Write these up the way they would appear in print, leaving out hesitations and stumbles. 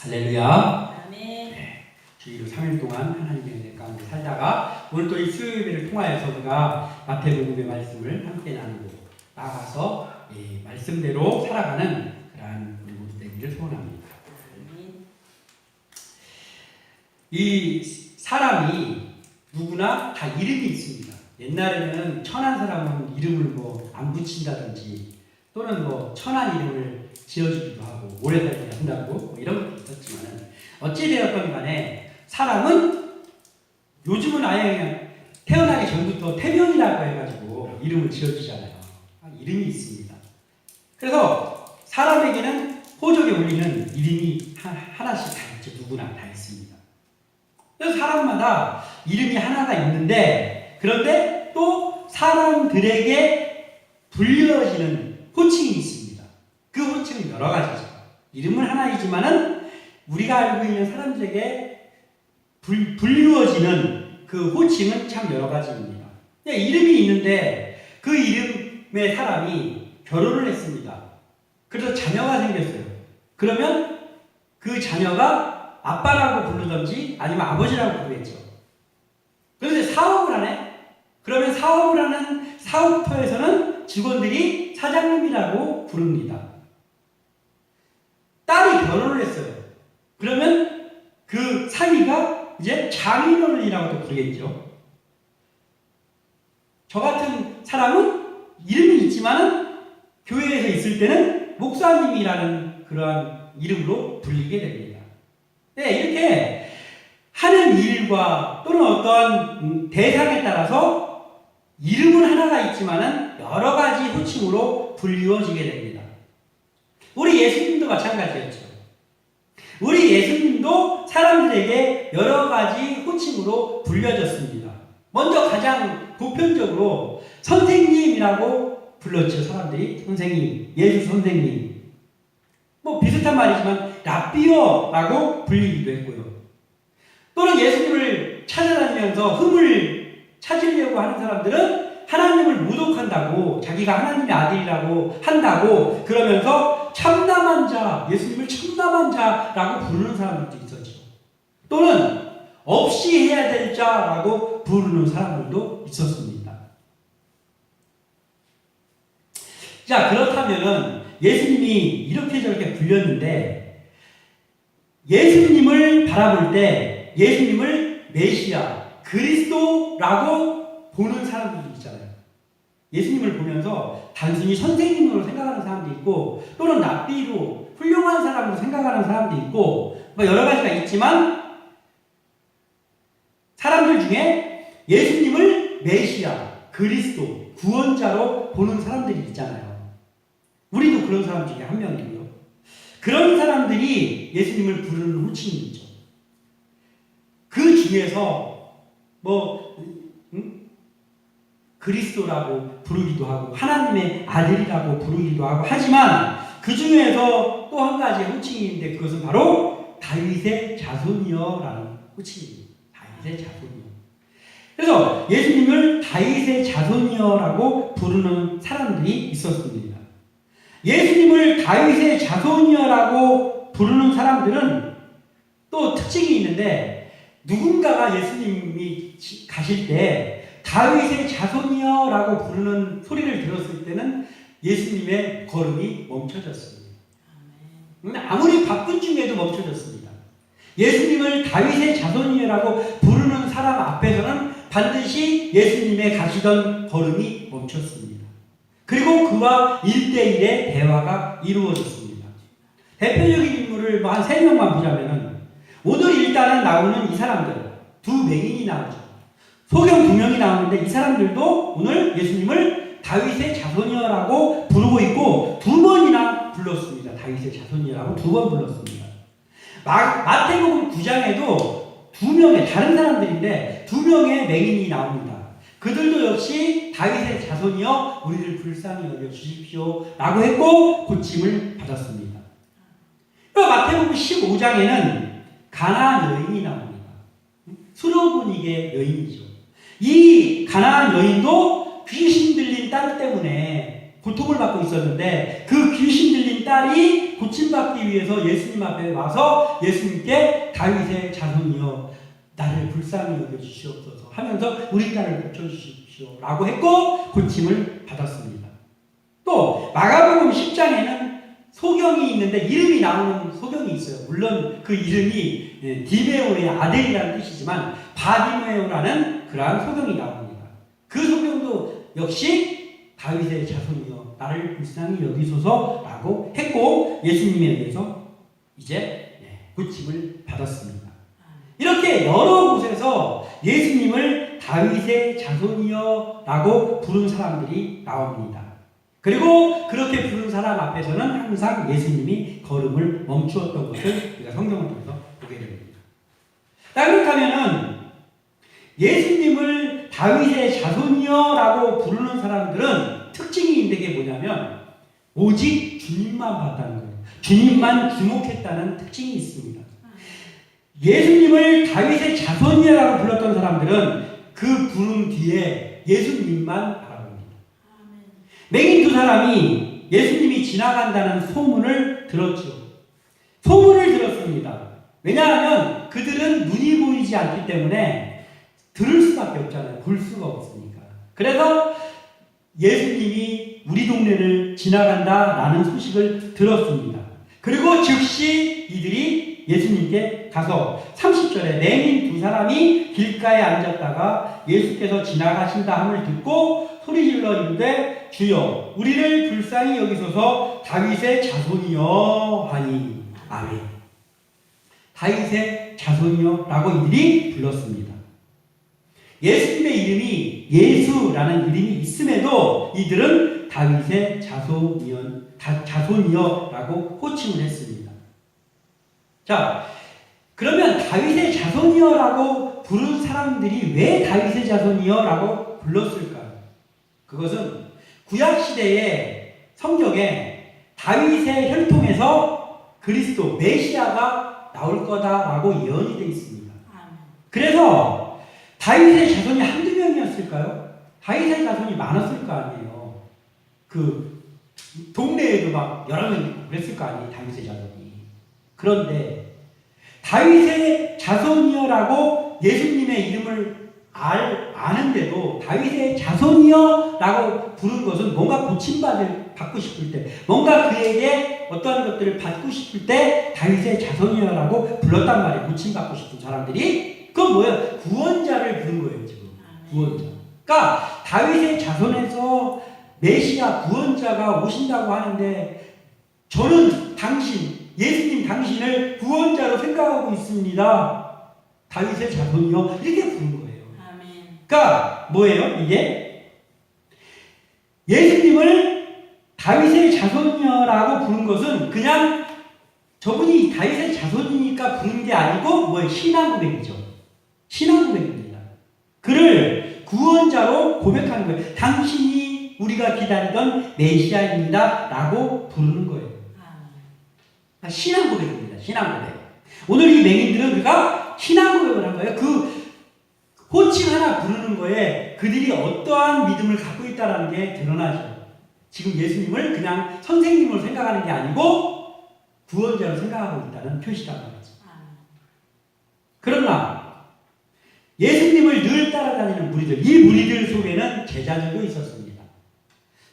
할렐루야. 아멘. 네, 주일로 3일 동안 하나님의 은혜 가운데 살다가 오늘 또 이 수요일을 통하여서 우리가 마태복음의 말씀을 함께 나누고 나아가서 말씀대로 살아가는 그러한 우리 모두 되기를 소원합니다. 아멘. 이 사람이 누구나 다 이름이 있습니다. 옛날에는 천한 사람은 이름을 뭐 안 붙인다든지 또는 뭐 천한 이름을 지어주기도 하고 오래 살게 한다고 뭐 이런 것도 있었지만 어찌되었건 간에 사람은 요즘은 아예 그냥 태어나기 전부터 태명이라고 해가지고 이름을 지어주잖아요. 이름이 있습니다. 그래서 사람에게는 호적에 올리는 이름이 하나씩 다 있죠. 누구나 다 있습니다. 그래서 사람마다 이름이 하나가 있는데 그런데 또 사람들에게 불려지는 호칭이 있습니다. 그 호칭은 여러 가지죠. 이름은 하나이지만은 우리가 알고 있는 사람들에게 불리워지는 그 호칭은 참 여러 가지입니다. 이름이 있는데 그 이름의 사람이 결혼을 했습니다. 그래서 자녀가 생겼어요. 그러면 그 자녀가 아빠라고 부르든지 아니면 아버지라고 부르겠죠. 그런데 사업을 하네? 그러면 사업을 하는 사업터에서는 직원들이 사장님이라고 부릅니다. 딸이 결혼을 했어요. 그러면 그 사위가 이제 장인어른이라고도 부르겠죠. 저 같은 사람은 이름이 있지만은 교회에서 있을 때는 목사님이라는 그러한 이름으로 불리게 됩니다. 네, 이렇게 하는 일과 또는 어떠한 대상에 따라서 이름은 하나가 있지만은 여러 가지 호칭으로 불리워지게 됩니다. 우리 예수님도 마찬가지였죠. 우리 예수님도 사람들에게 여러 가지 호칭으로 불려졌습니다. 먼저 가장 보편적으로 선생님이라고 불렀죠. 사람들이 선생님, 예수 선생님. 뭐 비슷한 말이지만 라삐어라고 불리기도 했고요. 또는 예수님을 찾아다니면서 흠을 찾으려고 하는 사람들은 하나님을 모독한다고 자기가 하나님의 아들이라고 한다고 그러면서 참남한 자, 예수님을 참남한 자라고 부르는 사람들도 있었죠. 또는 없이 해야 될 자라고 부르는 사람들도 있었습니다. 자, 그렇다면은 예수님이 이렇게 저렇게 불렸는데 예수님을 바라볼 때 예수님을 메시아, 그리스도라고 보는 사람들이 있잖아요. 예수님을 보면서 단순히 선생님으로 생각하는 사람도 있고 또는 랍비로 훌륭한 사람으로 생각하는 사람도 있고 뭐 여러 가지가 있지만 사람들 중에 예수님을 메시아, 그리스도, 구원자로 보는 사람들이 있잖아요. 우리도 그런 사람 중에 한 명이고요. 그런 사람들이 예수님을 부르는 호칭이 있죠. 그 중에서 그리스도라고 부르기도 하고 하나님의 아들이라고 부르기도 하고 하지만 그 중에서 또 한 가지 호칭이 있는데 그것은 바로 다윗의 자손이여라는 호칭입니다. 다윗의 자손이여. 그래서 예수님을 다윗의 자손이여라고 부르는 사람들이 있었습니다. 예수님을 다윗의 자손이여라고 부르는 사람들은 또 특징이 있는데 누군가가 예수님이 가실 때 다윗의 자손이여라고 부르는 소리를 들었을 때는 예수님의 걸음이 멈춰졌습니다. 아무리 바쁜 중에도 멈춰졌습니다. 예수님을 다윗의 자손이여라고 부르는 사람 앞에서는 반드시 예수님의 가시던 걸음이 멈췄습니다. 그리고 그와 1대1의 대화가 이루어졌습니다. 대표적인 인물을 한 3명만 보자면은 오늘 일단은 나오는 이 사람들 두 맹인이 나오죠. 소경 2명이 나오는데 이 사람들도 오늘 예수님을 다윗의 자손이여라고 부르고 있고 2번이나 불렀습니다. 다윗의 자손이여라고 2번 불렀습니다. 마태복음 9장에도 2명의 다른 사람들인데 2명의 맹인이 나옵니다. 그들도 역시 다윗의 자손이여 우리를 불쌍히 여겨 주십시오 라고 했고 고침을 받았습니다. 그리고 마태복음 15장에는 가나안 여인이 나옵니다. 수로보닉의 여인이죠. 이 가나안 여인도 귀신 들린 딸 때문에 고통을 받고 있었는데 그 귀신 들린 딸이 고침받기 위해서 예수님 앞에 와서 예수님께 다윗의 자손이여 나를 불쌍히 여겨주시옵소서 하면서 우리 딸을 고쳐주십시오 라고 했고 고침을 받았습니다. 또 마가복음 10장에는 소경이 있는데 이름이 나오는 소경이 있어요. 물론 그 이름이 디메오의 아들이라는 뜻이지만 바디메오라는 그러한 소경이 나옵니다. 그 소경도 역시 다윗의 자손이여 나를 불쌍히 여기소서라고 했고 예수님에 의해서 이제 고침을 받았습니다. 이렇게 여러 곳에서 예수님을 다윗의 자손이여라고 부른 사람들이 나옵니다. 그리고 그렇게 부른 사람 앞에서는 항상 예수님이 걸음을 멈추었던 것을 우리가 성경을 통해서 보게 됩니다. 그렇다면은 예수님을 다윗의 자손이여라고 부르는 사람들은 특징이 있는 게 뭐냐면 오직 주님만 봤다는 거예요. 주님만 주목했다는 특징이 있습니다. 예수님을 다윗의 자손이라고 불렀던 사람들은 그 부름 뒤에 예수님만 알아봅니다. 맹인 두 사람이 예수님이 지나간다는 소문을 들었죠. 소문을 들었습니다. 왜냐하면 그들은 눈이 보이지 않기 때문에 들을 수밖에 없잖아요. 볼 수가 없으니까. 그래서 예수님이 우리 동네를 지나간다라는 소식을 들었습니다. 그리고 즉시 이들이 예수님께 가서 30절에 맹인 두 사람이 길가에 앉았다가 예수께서 지나가신다 함을 듣고 소리질러 이르되 주여 우리를 불쌍히 여기소서 다윗의 자손이여 하니 아멘. 다윗의 자손이여라고 이들이 불렀습니다. 예수님의 이름이 예수라는 이름이 있음에도 이들은 다윗의 자손이여라고 호칭을 했습니다. 자, 그러면 다윗의 자손이여라고 부른 사람들이 왜 다윗의 자손이여라고 불렀을까요? 그것은 구약시대의 성경에 다윗의 혈통에서 그리스도 메시아가 나올 거다라고 예언이 되어 있습니다. 그래서 다윗의 자손이 한두 명이었을까요? 다윗의 자손이 많았을 거 아니에요. 그 동네에도 막 여러 명 있고 그랬을 거 아니에요. 다윗의 자손이. 그런데 다윗의 자손이여라고 예수님의 이름을 아는데도 다윗의 자손이여라고 부른 것은 뭔가 받고 싶을 때, 뭔가 그에게 어떠한 것들을 받고 싶을 때 다윗의 자손이여라고 불렀단 말이에요. 고침받고 싶은 사람들이. 그건 뭐예요? 구원자를 부른 거예요, 지금. 구원자. 그러니까 다윗의 자손에서 메시아 구원자가 오신다고 하는데 저는 예수님 당신을 구원자로 생각하고 있습니다. 다윗의 자손이요. 이렇게 부른 거예요. 그러니까 뭐예요? 이게 예수님을 다윗의 자손이라고 부른 것은 그냥 저분이 다윗의 자손이니까 부른 게 아니고 뭐예요? 신앙 고백이죠. 신앙 고백입니다. 그를 구원자로 고백하는 거예요. 당신이 우리가 기다리던 메시아입니다. 라고 부르는 거예요. 신앙 고백입니다. 신앙 고백. 오늘 이 맹인들은 우리가 신앙 고백을 한 거예요. 그 호칭 하나 부르는 거에 그들이 어떠한 믿음을 갖고 있다는 게 드러나죠. 지금 예수님을 그냥 선생님으로 생각하는 게 아니고 구원자로 생각하고 있다는 표시란 말이죠. 그러나 예수님을 늘 따라다니는 무리들, 이 무리들 속에는 제자들도 있었습니다.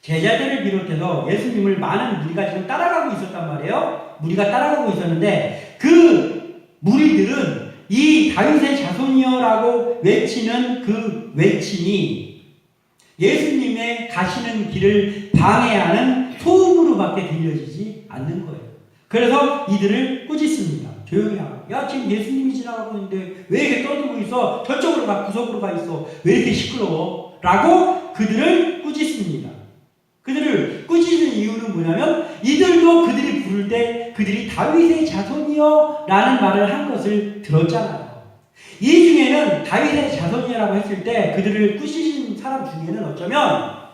제자들을 비롯해서 예수님을 많은 무리가 지금 따라가고 있었단 말이에요. 무리가 따라가고 있었는데 그 무리들은 이 다윗의 자손이여라고 외치는 그 외침이 예수님의 가시는 길을 방해하는 소음으로밖에 들려지지 않는 거예요. 그래서 이들을 꾸짖습니다. 조용히 하고. 야, 지금 예수님이 지나가고 있는데 왜 이렇게 떠들고 있어? 저쪽으로 가, 구석으로 가 있어. 왜 이렇게 시끄러워? 라고 그들을 꾸짖습니다. 그들을 꾸짖는 이유는 뭐냐면 이들도 그들이 부를 때 그들이 다윗의 자손이여 라는 말을 한 것을 들었잖아요. 이 중에는 다윗의 자손이라고 했을 때 그들을 꾸짖은 사람 중에는 어쩌면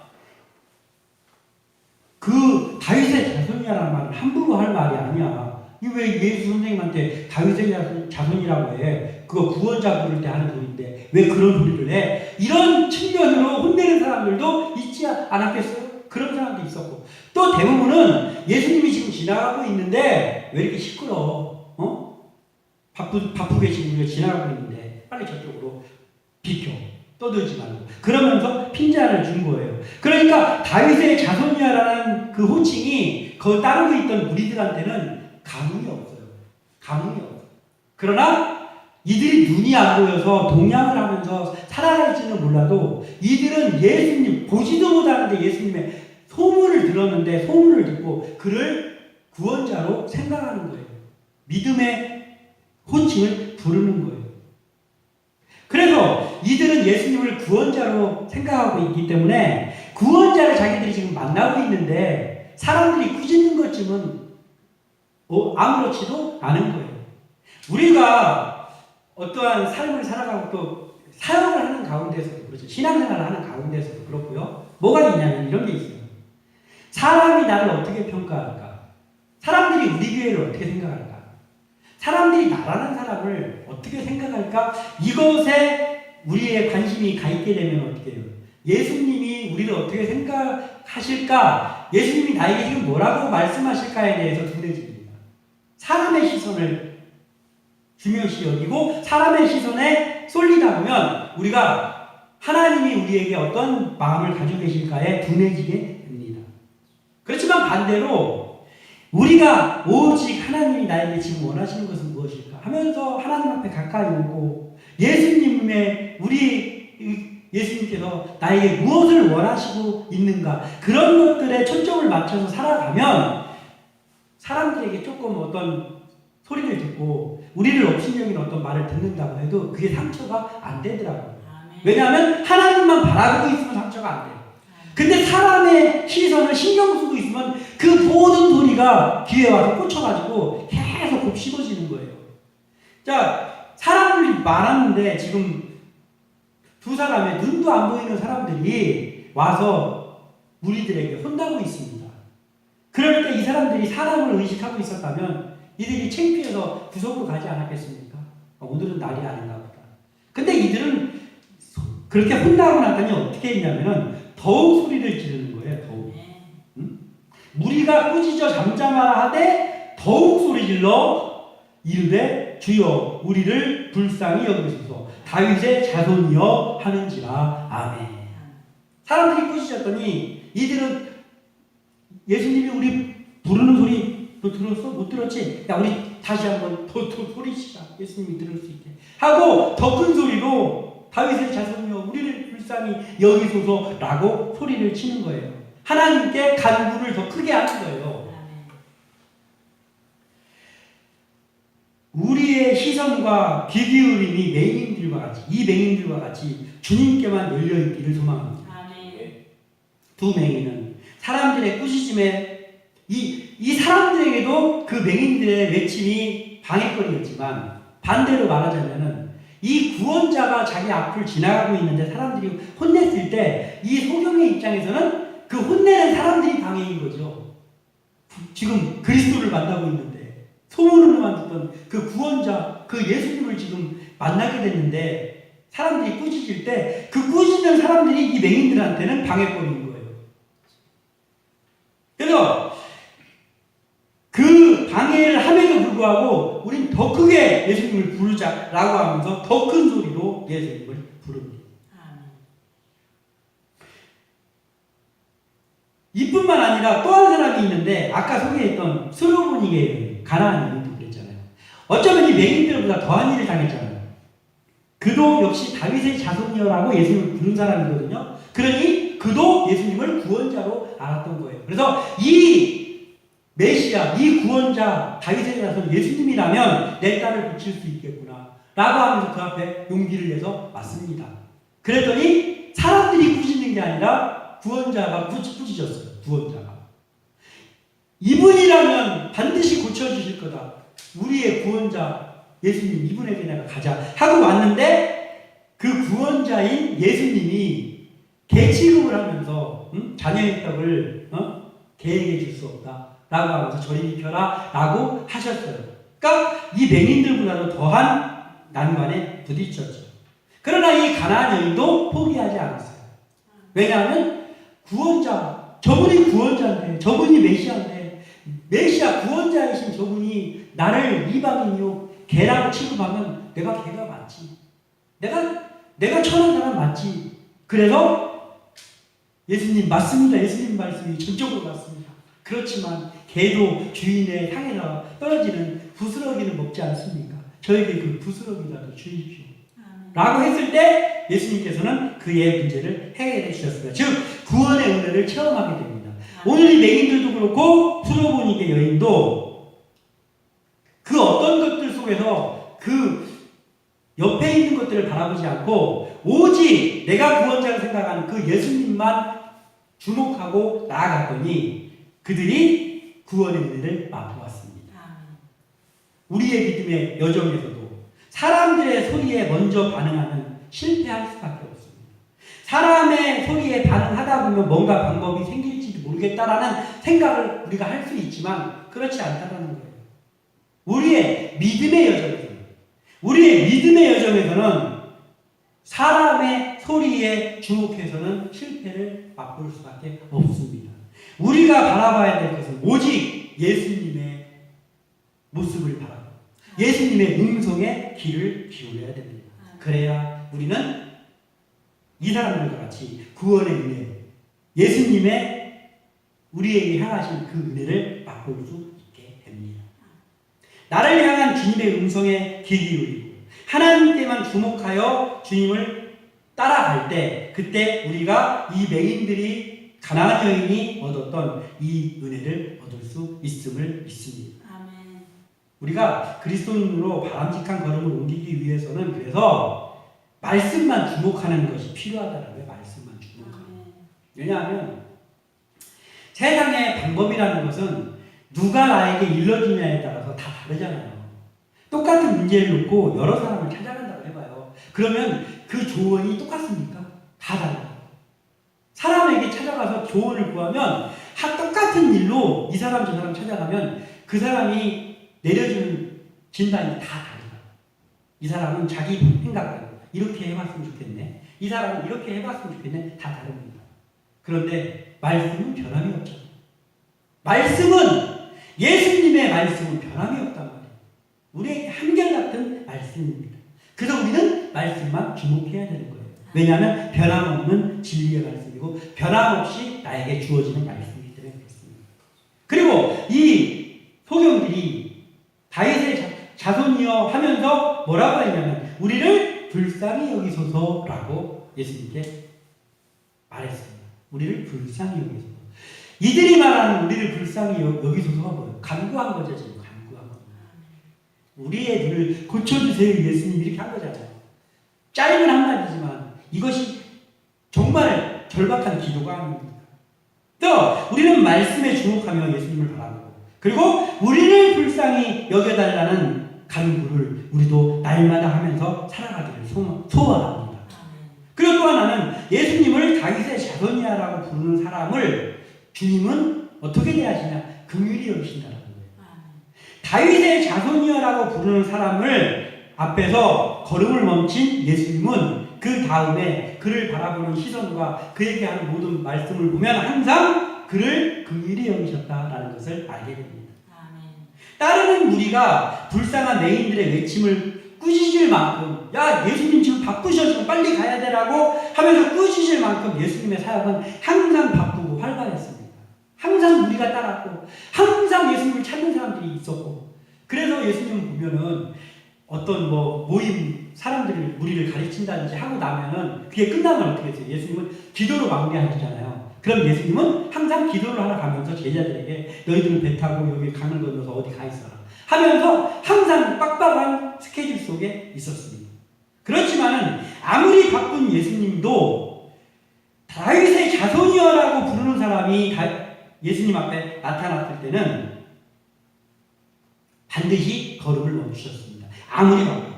그 다윗의 자손이라는 말은 함부로 할 말이 아니야. 이거 왜 예수 선생님한테 다윗의 자손이라고 해? 그거 구원자 부를 때 하는 소리인데 왜 그런 소리를 해? 이런 측면으로 혼내는 사람들도 있지 않았겠어요? 그런 사람도 있었고, 또 대부분은 예수님이 지금 지나가고 있는데 왜 이렇게 시끄러워? 바쁘게 지금 우리가 지나가고 있는데 빨리 저쪽으로 비켜. 떠들지 말고. 그러면서 핀잔을 준 거예요. 그러니까 다윗의 자손이야라는 그 호칭이 그 따르고 있던 무리들한테는 감흥이 없어요. 감흥이 없어요. 그러나 이들이 눈이 안 보여서 동양을 하면서 살아갈지는 몰라도 이들은 예수님, 보지도 못하는데 예수님의 소문을 들었는데 소문을 듣고 그를 구원자로 생각하는 거예요. 믿음의 호칭을 부르는 거예요. 그래서 이들은 예수님을 구원자로 생각하고 있기 때문에 구원자를 자기들이 지금 만나고 있는데 사람들이 꾸짖는 것쯤은 아무렇지도 않은 거예요. 우리가 어떠한 삶을 살아가고 또 사역을 하는 가운데서도 그렇죠. 신앙생활을 하는 가운데서도 그렇고요. 뭐가 있냐면 이런 게 있어요. 사람이 나를 어떻게 평가할까? 사람들이 우리 교회를 어떻게 생각할까? 사람들이 나라는 사람을 어떻게 생각할까? 이것에 우리의 관심이 가 있게 되면 어떻게 해요? 예수님이 우리를 어떻게 생각하실까? 예수님이 나에게 지금 뭐라고 말씀하실까에 대해서 둔해집니다. 사람의 시선을 중요시 여기고 사람의 시선에 쏠리다 보면 우리가 하나님이 우리에게 어떤 마음을 가지고 계실까에 둔해지게 됩니다. 그렇지만 반대로 우리가 오직 하나님이 나에게 지금 원하시는 것은 무엇일까 하면서 하나님 앞에 가까이 오고 예수님께서 나에게 무엇을 원하시고 있는가 그런 것들에 초점을 맞춰서 살아가면 사람들에게 조금 어떤 소리를 듣고 우리를 업신여기는 어떤 말을 듣는다고 해도 그게 상처가 안 되더라고요. 왜냐하면 하나님만 바라보고 있으면 상처가 안 돼요. 근데 사람의 시선을 신경 쓰고 있으면 그 모든 소리가 귀에 와서 꽂혀가지고 계속 곱씹어지는 거예요. 자, 사람들이 많았는데 지금 두 사람의 눈도 안 보이는 사람들이 와서 무리들에게 혼나고 있습니다. 그럴 때 이 사람들이 사람을 의식하고 있었다면 이들이 창피해서 구석으로 가지 않았겠습니까? 오늘은 날이 아닌가 보다. 근데 이들은 그렇게 혼나고 나더니 어떻게 했냐면은 더욱 소리를 지르는 거예요. 더욱. 무리가 꾸짖어 잠잠하라 하되 더욱 소리 질러 이르되 주여 우리를 불쌍히 여기소서 다윗의 자손이여 하는지라. 아멘. 사람들이 꾸짖었더니 이들은 예수님이 우리 부르는 소리 너 들었어? 못 들었지? 야 우리 다시 한번 더 소리치자. 예수님이 들을 수 있게 하고 더 큰 소리로 다윗의 자손이여 우리를 불쌍히 여기소서라고 소리를 치는 거예요. 하나님께 간구를 더 크게 하는 거예요. 우리의 시선과 귀 기울임이 맹인들과 같이 이 맹인들과 같이 주님께만 열려있기를 소망합니다. 두 맹인은 사람들의 꾸짖음에 이 사람들에게도 그 맹인들의 외침이 방해거리였지만 반대로 말하자면은 이 구원자가 자기 앞을 지나가고 있는데 사람들이 혼냈을 때 이 소경의 입장에서는 그 혼내는 사람들이 방해인 거죠. 지금 그리스도를 만나고 있는데 소문으로만 듣던 그 구원자, 그 예수님을 지금 만나게 됐는데 사람들이 꾸짖을 때 그 꾸짖는 사람들이 이 맹인들한테는 방해거리인 거예요. 그래서 그 방해를 함에도 불구하고 우린 더 크게 예수님을 부르자라고 하면서 더 큰 소리로 예수님을 부릅니다. 이뿐만 아니라 또 한 사람이 있는데 아까 소개했던 솔로몬에게 가나안 여인도 그랬잖아요. 어쩌면 이 맹인들보다 더한 일을 당했잖아요. 그도 역시 다윗의 자손이여라고 예수님을 부른 사람이거든요. 그러니 그도 예수님을 구원자로 알았던 거예요. 그래서 이 메시아, 이 구원자 다윗의 자손 예수님이라면 내 딸을 고칠 수 있겠구나 라고 하면서 그 앞에 용기를 내서 맞습니다. 그랬더니 사람들이 꾸짖는 게 아니라 구원자가 꾸짖었어요. 구원자가 이분이라면 반드시 고쳐주실 거다. 우리의 구원자 예수님 이분에게 내가 가자 하고 왔는데 그 구원자인 예수님이 개취급을 하면서 자녀의 떡을 개에게 줄 수 없다 라고 하면서 저리 비켜라 라고 하셨어요. 그러니까 이 맹인들보다도 더한 난관에 부딪혔죠. 그러나 이 가나안 여인도 포기하지 않았어요. 왜냐하면 구원자 저분이 구원자인데, 저분이 메시아인데, 메시아 구원자이신 저분이 나를 이방인이요 개라고 취급하면 내가 개가 맞지. 내가 천한 사람 맞지. 그래서 예수님 맞습니다. 예수님 말씀이 전적으로 맞습니다. 그렇지만 개도 주인의 향해서 떨어지는 부스러기는 먹지 않습니까? 저에게 그 부스러기라도 주십시오. 라고 했을 때 예수님께서는 그의 문제를 해결해 주셨습니다. 즉 구원의 은혜를 체험하게 됩니다. 오늘 이 맹인들도 그렇고 수로보니게 여인도 그 어떤 것들 속에서 그 옆에 있는 것들을 바라보지 않고 오직 내가 구원자를 생각하는 그 예수님만 주목하고 나아갔더니 그들이 구원의 은혜를 맛보았습니다. 우리의 믿음의 여정에서도 사람들의 소리에 먼저 반응하면 실패할 수밖에 없습니다. 사람의 소리에 반응하다 보면 뭔가 방법이 생길지도 모르겠다라는 생각을 우리가 할 수 있지만 그렇지 않다는 거예요. 우리의 믿음의 여정에서는 사람의 소리에 주목해서는 실패를 맛볼 수밖에 없습니다. 우리가 바라봐야 될 것은 오직 예수님의 모습을 바라보고 예수님의 음성에 귀를 기울여야 됩니다. 그래야 우리는 이 사람들과 같이 구원의 은혜, 예수님의 우리에게 향하신 그 은혜를 맛볼 수 있게 됩니다. 나를 향한 주님의 음성에 귀 기울이고 하나님께만 주목하여 주님을 따라갈 때 그때 우리가 이 맹인들이 가나안 여인이 얻었던 이 은혜를 얻을 수 있음을 믿습니다. 아멘. 우리가 그리스도인으로 바람직한 걸음을 옮기기 위해서는 그래서 말씀만 주목하는 것이 필요하다는 거예요. 말씀만 주목하는. 왜냐하면 세상의 방법이라는 것은 누가 나에게 일러주냐에 따라서 다 다르잖아요. 똑같은 문제를 놓고 여러 사람을 찾아간다고 해봐요. 그러면 그 조언이 똑같습니까? 다 달라요. 사람에게 찾아가서 조언을 구하면 똑같은 일로 이 사람 저 사람 찾아가면 그 사람이 내려주는 진단이 다 다르다. 이 사람은 자기 생각대로 이렇게 해봤으면 좋겠네. 이 사람은 이렇게 해봤으면 좋겠네. 다 다릅니다. 그런데 말씀은 변함이 없죠. 예수님의 말씀은 변함이 없단 말이에요. 우리에게 한결같은 말씀입니다. 그래서 우리는 말씀만 주목해야 되는 거예요. 왜냐하면 변함없는 진리의 말씀이고 변함없이 나에게 주어지는 말씀이기 때문에 그렇습니다. 그리고 이 소경들이 다윗의 자손이여 하면서 뭐라고 했냐면 우리를 불쌍히 여기소서라고 예수님께 말했습니다. 우리를 불쌍히 여기소서. 이들이 말하는 우리를 불쌍히 여기소서가 뭐예요? 간구한 거죠. 지금 간구한 거. 우리의 눈을 고쳐주세요 예수님 이렇게 한 거잖아요. 짧은 한마디지만 이것이 정말 절박한 기도가 아닙니다. 또 우리는 말씀에 주목하며 예수님을 바라보고 그리고 우리를 불쌍히 여겨달라는 간구를 우리도 날마다 하면서 살아가기를 소원합니다. 그리고 또 하나는 예수님을 다윗의 자손이야라고 부르는 사람을 주님은 어떻게 대하시냐? 긍휼히 여기신다는 거예요. 다윗의 자손이야라고 부르는 사람을 앞에서 걸음을 멈춘 예수님은 그 다음에 그를 바라보는 시선과 그에게 하는 모든 말씀을 보면 항상 그를 긍휼히 여기셨다라는 것을 알게 됩니다. 따르는 무리가 불쌍한 맹인들의 외침을 꾸짖을 만큼 야 예수님 지금 바쁘셔 지금 빨리 가야 되라고 하면서 꾸짖을 만큼 예수님의 사역은 항상 바쁘고 활발했습니다. 항상 무리가 따랐고 항상 예수님을 찾는 사람들이 있었고 그래서 예수님 보면은 어떤 모임 사람들을 무리를 가르친다든지 하고 나면은 그게 끝나면 어떻게 했어요? 예수님은 기도로 마무리하셨잖아요. 그럼 예수님은 항상 기도를 하러 가면서 제자들에게 너희들은 배 타고 여기 강을 건너서 어디 가 있어라 하면서 항상 빡빡한 스케줄 속에 있었습니다. 그렇지만은 아무리 바쁜 예수님도 다윗의 자손이여라고 부르는 사람이 예수님 앞에 나타났을 때는 반드시 걸음을 멈추셨습니다. 아무리 바빠도.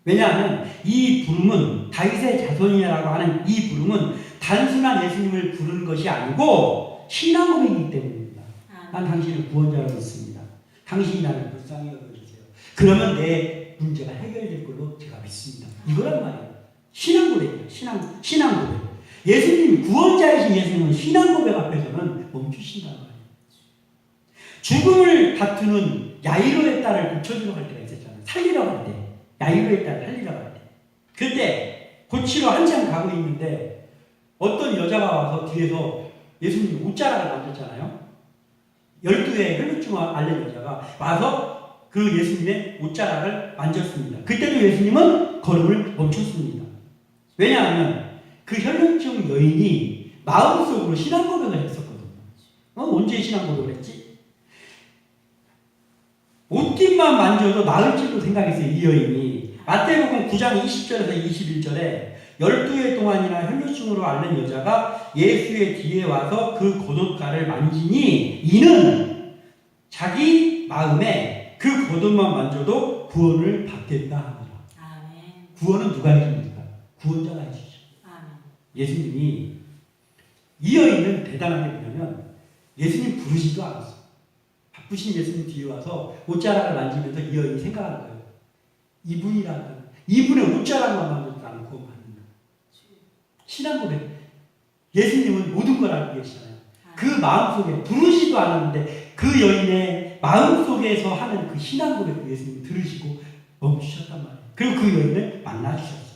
왜냐하면 이 부름은 다윗의 자손이라고 하는 이 부름은 단순한 예수님을 부르는 것이 아니고 신앙 고백이기 때문입니다. 난 당신을 구원자로 믿습니다. 당신이 나를 불쌍히 여겨주세요. 그러면 내 문제가 해결될 걸로 제가 믿습니다. 이거란 말이에요. 신앙 고백이에요. 신앙 고백. 예수님, 구원자이신 예수님은 신앙 고백 앞에서는 멈추신단 말이에요. 죽음을 다투는 야이로의 딸을 고쳐주러 갈 때가 있었잖아요. 살리러 갈 때. 야이로의 딸을 살리러 갈 때. 그때 고치러 한참 가고 있는데 어떤 여자가 와서 뒤에서 예수님 옷자락을 만졌잖아요. 12의 혈루증 앓는 여자가 와서 그 예수님의 옷자락을 만졌습니다. 그때도 예수님은 걸음을 멈췄습니다. 왜냐하면 그 혈루증 여인이 마음속으로 신앙 고백을 했었거든요. 언제 신앙 고백을 했지? 옷깃만 만져도 나을 줄도 생각했어요. 이 여인이. 마태복음 9장 20절에서 21절에 12해 동안이나 혈루증으로 앓는 여자가 예수의 뒤에 와서 그 겉옷가를 만지니 이는 자기 마음에 그 겉옷만 만져도 구원을 받겠다 하더라. 아멘. 구원은 누가 해줍니까? 구원자가 해주죠. 아멘. 예수님이 이 여인은 대단한 게 뭐냐면 예수님 부르지도 않았어. 바쁘신 예수님 뒤에 와서 옷자락을 만지면서 이 여인이 생각하는 거예요. 이분의 옷자락만 만져도 나는 구원 받는다. 신앙 고백. 예수님은 모든 걸 알고 계시잖아요. 그 마음속에 부르지도 않았는데 그 여인의 마음속에서 하는 그 신앙 고백을 예수님이 들으시고 멈추셨단 말이에요. 그리고 그 여인을 만나주셨어요.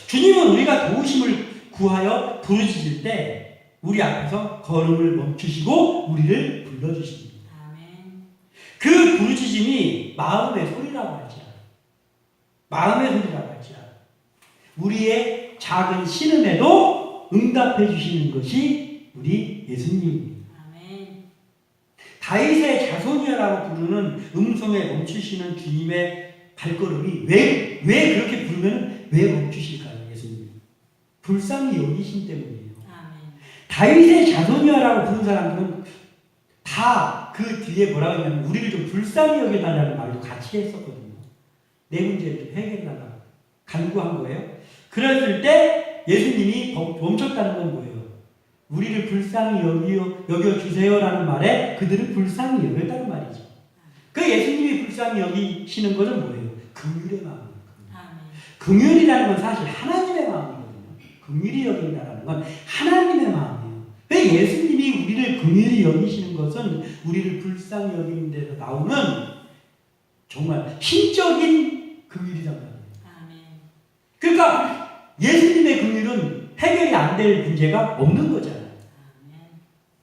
주님은 우리가 도우심을 구하여 부르짖을 때 우리 앞에서 걸음을 멈추시고 우리를 불러주십니다. 아멘. 그 부르짖음이 마음의 소리라고 할지라도 우리의 작은 신음에도 응답해 주시는 것이 우리 예수님입니다. 아멘. 다윗의 자손이라고 부르는 음성에 멈추시는 주님의 발걸음이 왜 그렇게 부르면 왜 멈추실까요? 예수님 불쌍히 여기신 때문이에요. 다윗의 자손이라고 부른 사람들은 다 그 뒤에 뭐라고 하냐면 우리를 좀 불쌍히 여겨달라는 말도 같이 했었거든요. 내 문제를 좀 해결해달라고 간구한 거예요. 그랬을 때 예수님이 멈췄다는 건 뭐예요? 우리를 불쌍히 여겨주세요라는 말에 그들을 불쌍히 여겼다는 말이죠. 그 예수님이 불쌍히 여기시는 것은 뭐예요? 긍휼의 마음이에요. 긍휼이라는 건 사실 하나님의 마음이거든요. 긍휼히 여긴다는 건 하나님의 마음이에요. 왜 예수님이 우리를 긍휼히 여기시는 것은 우리를 불쌍히 여기는 데서 나오는 정말 신적인 긍휼이란 말이에요. 그러니까 예수님의 긍휼은 해결이 안 될 문제가 없는 거잖아요.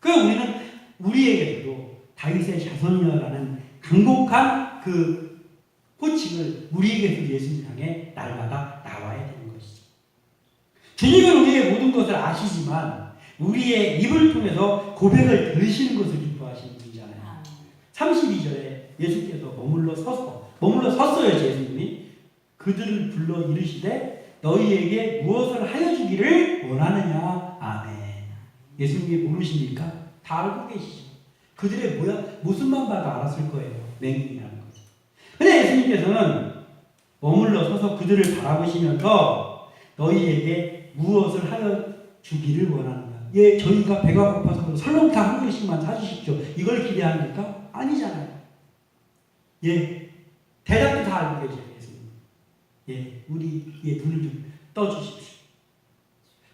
그러니까 우리는 우리에게도 다윗의 자손이라는 강곡한 그 호칭을 우리에게도 예수님 향해 날마다 나와야 되는 것이죠. 주님은 우리의 모든 것을 아시지만 우리의 입을 통해서 고백을 들으시는 것을 기뻐하시는 분이잖아요. 32절에 예수께서 머물러 섰어요. 예수님이 그들을 불러 이르시되 너희에게 무엇을 하여 주기를 원하느냐. 아멘. 예수님이 모르십니까? 다 알고 계시죠. 그들의 모습만 봐도 알았을 거예요. 맹인이라는 거죠. 근데 예수님께서는 머물러 서서 그들을 바라보시면서 너희에게 무엇을 하여 주기를 원하느냐. 예, 저희가 배가 고파서 설렁탕 한 그릇씩만 사주십시오. 이걸 기대합니까? 아니잖아요. 예, 대답도 다 알고 계세요. 예수님. 예, 우리의 눈을 좀 떠주십시오.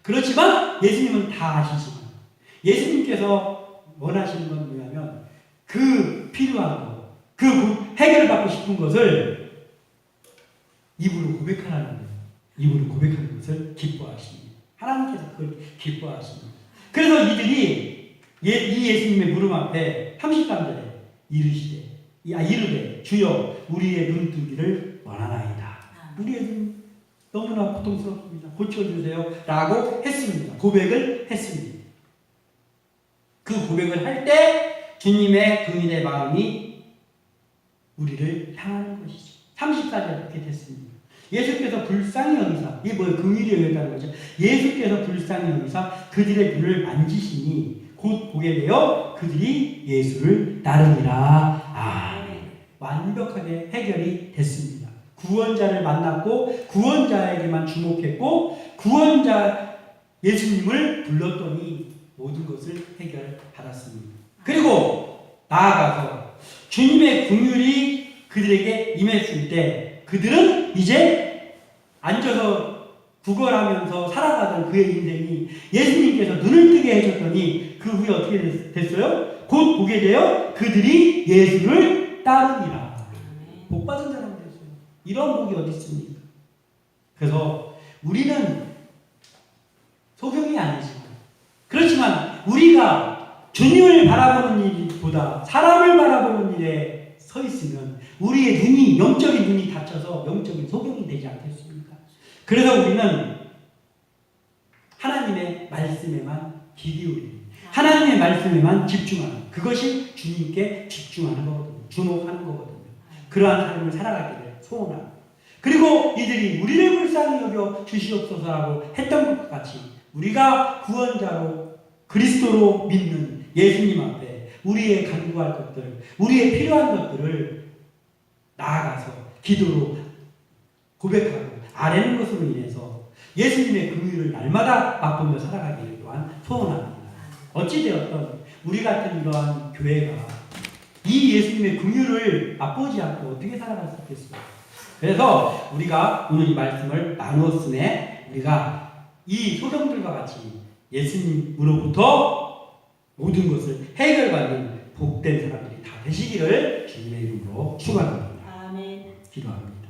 그렇지만 예수님은 다 아시지만 예수님께서 원하시는 건 뭐냐면 그 필요한 거, 그 해결을 받고 싶은 것을 입으로 고백하라는 거예요. 입으로 고백하는 것을 기뻐하십니다. 하나님께서 그걸 기뻐하십니다. 그래서 이들이 이 예수님의 무릎 앞에 33절에 이르되 주여 우리의 눈뜨기를 원하나이다. 우리의 눈 너무나 고통스럽습니다. 고쳐주세요 라고 했습니다. 고백을 했습니다. 그 고백을 할 때 주님의 긍휼의 마음이 우리를 향하는 것이죠. 34절 그렇게 됐습니다. 예수께서 불쌍히 여기사, 이게 뭐예요? 긍휼히 여겼다는 거죠. 예수께서 불쌍히 여기사 그들의 눈을 만지시니 곧 보게 되어 그들이 예수를 따르니라. 완벽하게 해결이 됐습니다. 구원자를 만났고 구원자에게만 주목했고 구원자 예수님을 불렀더니 모든 것을 해결받았습니다. 그리고 나아가서 주님의 긍휼이 그들에게 임했을 때 그들은 이제 앉아서 구걸하면서 살아가던 그의 인생이 예수님께서 눈을 뜨게 해줬더니 그 후에 어떻게 됐어요? 곧 보게 되어 그들이 예수를 따르니라. 복 받은 사람이 됐어요. 이런 복이 어디 있습니까? 그래서 우리는 소경이 아니지만, 그렇지만 우리가 주님을 바라보는 일보다 사람을 바라보는 일에 서 있으면 우리의 눈이, 영적인 눈이 닫혀서 영적인 소경이 되지 않겠습니까? 그래서 우리는 하나님의 말씀에만 귀 기울이는, 하나님의 말씀에만 집중하는, 그것이 주님께 집중하는 거거든요. 주목하는 거거든요. 그러한 삶을 살아가기를 소원합니다. 그리고 이들이 우리를 불쌍히 여겨 주시옵소서라고 했던 것 같이 우리가 구원자로 그리스도로 믿는 예수님 앞에 우리의 간구할 것들, 우리의 필요한 것들을 나아가서 기도로 고백하고 아뢰는 것으로 인해서 예수님의 긍휼을 날마다 맛보며 살아가기를 또한 소원합니다. 어찌되었든 우리 같은 이러한 교회가 이 예수님의 긍휼을 맛보지 않고 어떻게 살아갈 수 있겠어요? 그래서 우리가 오늘 이 말씀을 나누었으니 우리가 이 소경들과 같이 예수님으로부터 모든 것을 해결받는 복된 사람들이 다 되시기를 주님의 이름으로 축원합니다. 아멘. 기도합니다.